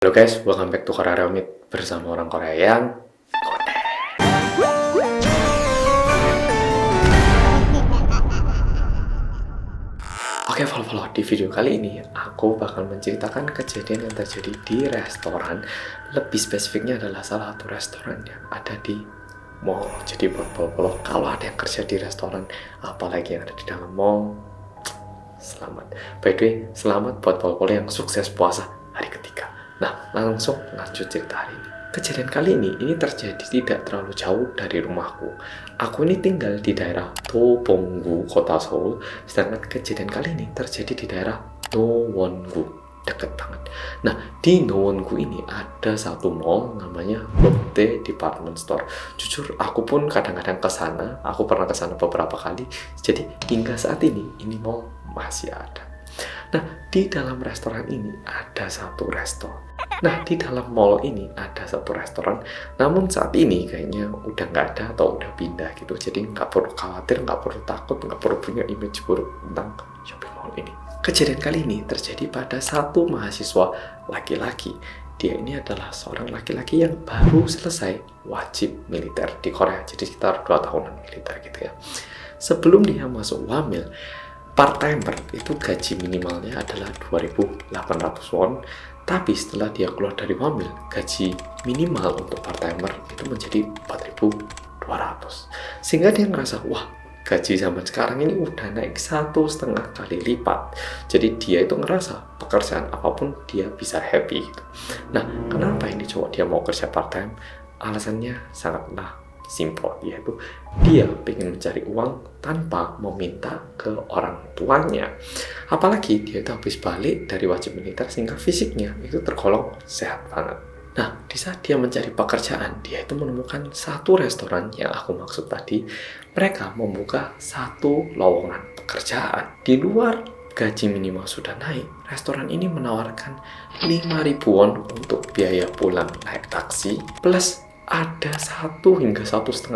Halo guys, welcome back to Korea Meet bersama orang Korea yang kode. Oke, follow di video kali ini aku bakal menceritakan kejadian yang terjadi di restoran. Lebih spesifiknya adalah salah satu restoran yang ada di mall. Jadi buat follow kalau ada yang kerja di restoran, apalagi yang ada di dalam mall, selamat. By the way, selamat buat follow yang sukses puasa hari ketiga. Nah, langsung lanjut cerita hari ini. Kejadian kali ini terjadi tidak terlalu jauh dari rumahku. Aku ini tinggal di daerah Dobonggu, kota Seoul, sedangkan kejadian kali ini terjadi di daerah Nowon-gu, deket banget. Nah, di Nowon-gu ini ada satu mall namanya Lotte Department Store. Jujur, aku pun kadang-kadang ke sana. Aku pernah ke sana beberapa kali. Jadi, hingga saat ini mall masih ada. Nah, di dalam restoran ini ada satu resto. Nah, di dalam mall ini ada satu restoran, namun saat ini kayaknya udah nggak ada atau udah pindah gitu. Jadi nggak perlu khawatir, nggak perlu takut, nggak perlu punya image buruk tentang shopping mall ini. Kejadian kali ini terjadi pada satu mahasiswa laki-laki. Dia ini adalah seorang laki-laki yang baru selesai wajib militer di Korea. Jadi sekitar 2 tahunan militer gitu ya. Sebelum dia masuk wamil, part-timer itu gaji minimalnya adalah 2.800 won. Tapi setelah dia keluar dari wamil, gaji minimal untuk part-timer itu menjadi 4.200. Sehingga dia ngerasa, wah, gaji zaman sekarang ini udah naik 1,5 kali lipat. Jadi dia itu ngerasa pekerjaan apapun dia bisa happy gitu. Nah, kenapa ini cowok dia mau kerja part-time? Alasannya sangatlah simple, yaitu dia ingin mencari uang tanpa meminta ke orang tuanya. Apalagi dia itu habis balik dari wajib militer sehingga fisiknya itu tergolong sehat banget. Nah, di saat dia mencari pekerjaan, dia itu menemukan satu restoran yang aku maksud tadi. Mereka membuka satu lowongan pekerjaan. Di luar gaji minimal sudah naik, restoran ini menawarkan 5.000 won untuk biaya pulang naik taksi, plus ada 1 hingga 1,5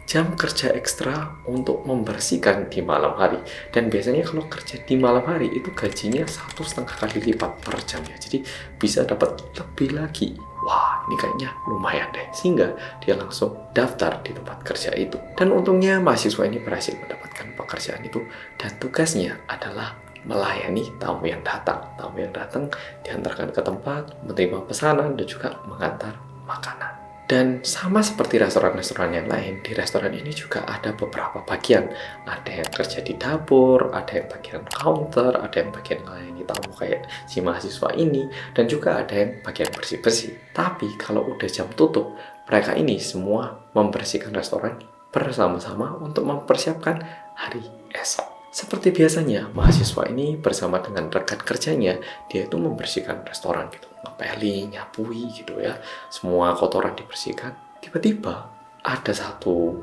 jam kerja ekstra untuk membersihkan di malam hari. Dan biasanya kalau kerja di malam hari itu gajinya 1,5 kali lipat per jam ya. Jadi bisa dapat lebih lagi. Wah, ini kayaknya lumayan deh. Sehingga dia langsung daftar di tempat kerja itu. Dan untungnya mahasiswa ini berhasil mendapatkan pekerjaan itu. Dan tugasnya adalah melayani tamu yang datang. Tamu yang datang diantarkan ke tempat, menerima pesanan, dan juga mengantar makanan. Dan sama seperti restoran-restoran yang lain, di restoran ini juga ada beberapa bagian. Ada yang kerja di dapur, ada yang bagian counter, ada yang bagian melayani tamu kayak si mahasiswa ini, dan juga ada yang bagian bersih-bersih. Tapi kalau udah jam tutup, mereka ini semua membersihkan restoran bersama-sama untuk mempersiapkan hari esok. Seperti biasanya, mahasiswa ini bersama dengan rekan kerjanya, dia itu membersihkan restoran gitu, ngepeli, nyapui gitu ya, semua kotoran dibersihkan. Tiba-tiba ada satu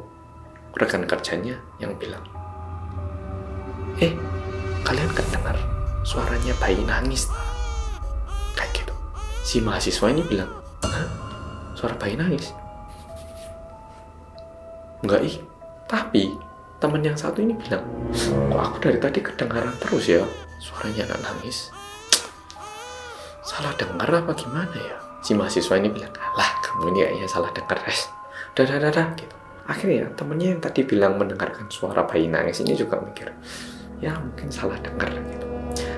rekan kerjanya yang bilang, kalian gak dengar suaranya bayi nangis? Kayak gitu. Si mahasiswa ini bilang, hah? Suara bayi nangis? Enggak, tapi teman yang satu ini bilang, kok aku dari tadi kedengaran terus ya suaranya anak nangis. Salah dengar apa gimana ya? Si mahasiswa ini bilang, lah kamu ini kayaknya salah dengar res. Dadah gitu. Akhirnya temennya yang tadi bilang mendengarkan suara bayi nangis ini juga mikir, ya mungkin salah dengar gitu.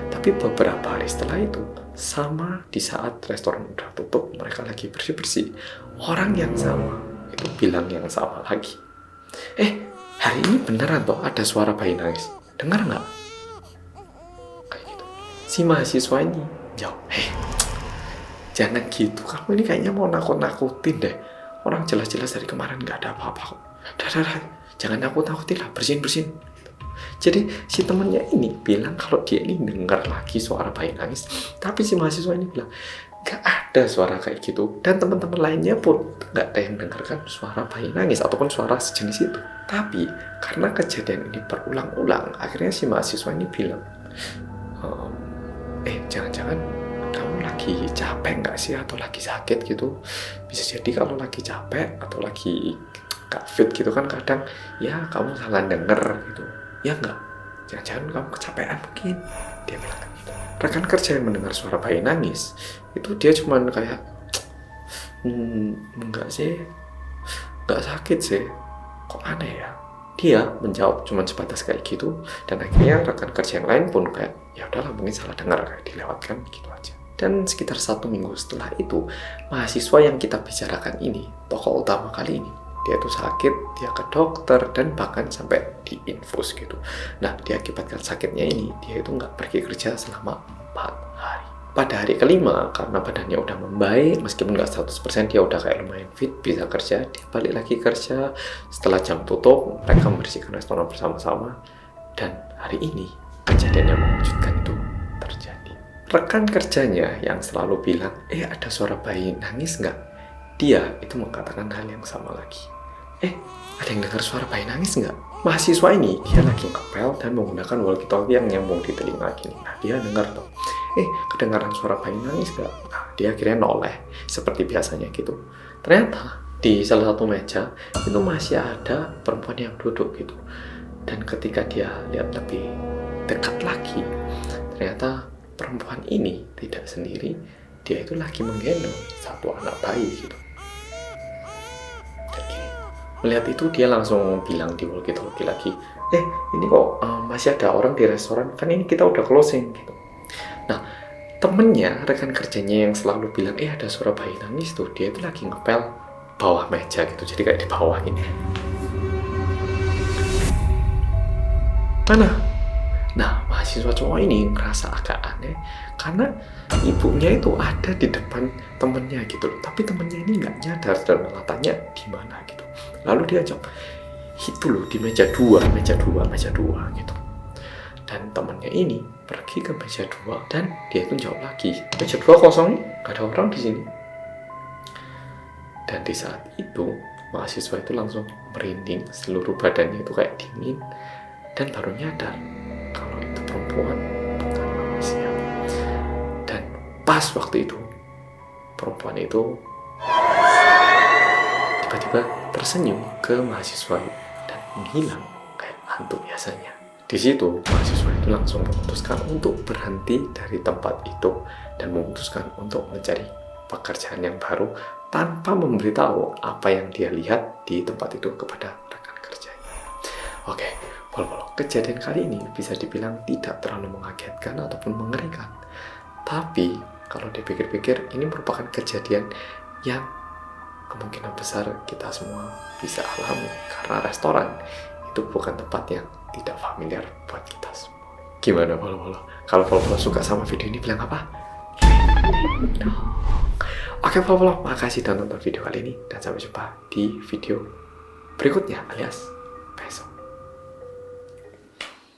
Tapi beberapa hari setelah itu, sama di saat restoran udah tutup, mereka lagi bersih-bersih, orang yang sama itu bilang yang sama lagi. Hari ini beneran toh ada suara bayi nangis. Dengar nggak? Kayak gitu. Si mahasiswa ini jawab, jangan gitu. Kamu ini kayaknya mau nakut-nakutin deh. Orang jelas-jelas dari kemarin nggak ada apa-apa kok. Dah. Jangan nakut-nakutin lah. Bersihin. Jadi si temennya ini bilang kalau dia ini dengar lagi suara bayi nangis. Tapi si mahasiswa ini bilang, gak ada suara kayak gitu. Dan teman-teman lainnya pun gak ada yang mendengarkan suara bayi nangis ataupun suara sejenis itu. Tapi karena kejadian ini berulang-ulang, akhirnya si mahasiswa ini bilang, jangan-jangan kamu lagi capek gak sih atau lagi sakit gitu? Bisa jadi kalau lagi capek atau lagi gak fit gitu kan kadang ya kamu salah denger gitu. Ya enggak, jangan-jangan kamu kecapean mungkin. Dia bilang gitu. rekan kerja yang mendengar suara bayi nangis, itu dia cuman kayak, enggak sih, enggak sakit sih, kok aneh ya. Dia menjawab cuma sebatas kayak gitu, dan akhirnya rekan kerja yang lain pun kayak, ya udahlah mungkin salah dengar, kayak dilewatkan gitu aja. Dan sekitar 1 minggu setelah itu, mahasiswa yang kita bicarakan ini, tokoh utama kali ini, dia tuh sakit, dia ke dokter, dan bahkan sampai diinfus gitu. Nah, diakibatkan sakitnya ini, dia itu nggak pergi kerja selama 4 hari. Pada hari kelima, karena badannya udah membaik, meskipun nggak 100%, dia udah kayak lumayan fit, bisa kerja, dia balik lagi kerja. Setelah jam tutup, mereka membersihkan restoran bersama-sama. Dan hari ini, kejadian yang mengejutkan itu terjadi. Rekan kerjanya yang selalu bilang, ada suara bayi nangis nggak? Dia itu mengatakan hal yang sama lagi. Ada yang dengar suara bayi nangis nggak? Mahasiswa ini, dia lagi ngepel dan menggunakan walkie-talkie yang nyambung di telinga gini. Nah, dia dengar tuh, kedengaran suara bayi nangis nggak? Nah, dia akhirnya noleh, seperti biasanya gitu. Ternyata, di salah satu meja, itu masih ada perempuan yang duduk gitu. Dan ketika dia lihat lebih dekat lagi, ternyata perempuan ini tidak sendiri, dia itu lagi menggendong satu anak bayi gitu. Melihat itu dia langsung bilang di walkie-talkie lagi, ini kok masih ada orang di restoran, kan ini kita udah closing gitu. Nah, temennya, rekan kerjanya yang selalu bilang, ada suara bayi nangis tuh, dia itu lagi ngepel bawah meja gitu, jadi kayak di bawah ini. Mana? Nah, mahasiswa cowok ini ngerasa agak aneh karena ibunya itu ada di depan temennya gitu loh, tapi temennya ini nggak nyadar dan malah tanya di mana gitu. Lalu dia jawab, itu loh di meja 2 gitu. Dan temennya ini pergi ke meja 2 dan dia itu jawab lagi, meja 2 kosong nih, nggak ada orang di sini. Dan di saat itu mahasiswa itu langsung merinding, seluruh badannya itu kayak dingin, dan baru nyadar kalau itu perempuan bukan manusia. Dan pas waktu itu perempuan itu tiba-tiba tersenyum ke mahasiswa dan menghilang kayak hantu biasanya. Di situ mahasiswa itu langsung memutuskan untuk berhenti dari tempat itu dan memutuskan untuk mencari pekerjaan yang baru tanpa memberitahu apa yang dia lihat di tempat itu kepada rekan kerjanya. Oke, Pol-Pol, kejadian kali ini bisa dibilang tidak terlalu mengagetkan ataupun mengerikan. Tapi kalau dipikir-pikir, ini merupakan kejadian yang kemungkinan besar kita semua bisa alami karena restoran itu bukan tempat yang tidak familiar buat kita semua. Gimana Pol-Pol? Kalau Pol-Pol suka sama video ini, bilang apa? Oke Pol-Pol, makasih sudah nonton video kali ini dan sampai jumpa di video berikutnya alias